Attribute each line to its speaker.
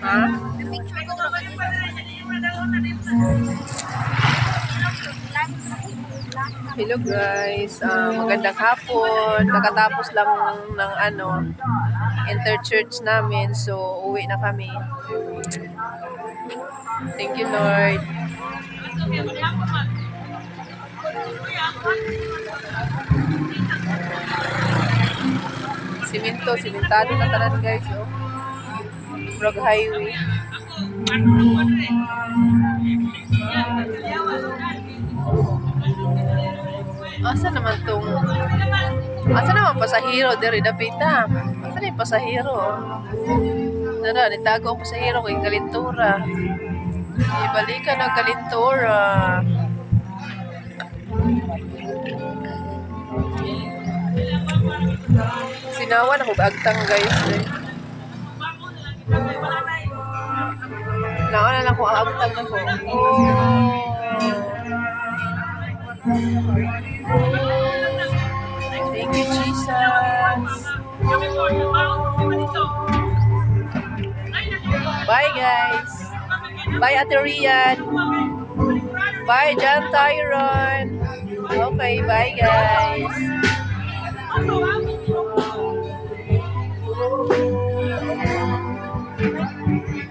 Speaker 1: Ha?
Speaker 2: Picture ko ba dito?
Speaker 1: Hello guys, magandang hapon. Kakatapos lang ng inter-church namin, so uwi na kami. Thank you Lord. Simentado na tanan guys, oh. Brog Highway. Asa naman pasahero diri dapita? Asa na yung pasahero? Nara, nitago ang pasahero kay Kalintura. Ibalikan ang Kalintura. Sinawan ako agtang guys eh. Nauna lang ko ang agtang na ko. Thank you, Jesus. Bye, guys. Bye, Ate Rian. Bye, John Tyron. Okay, bye, guys.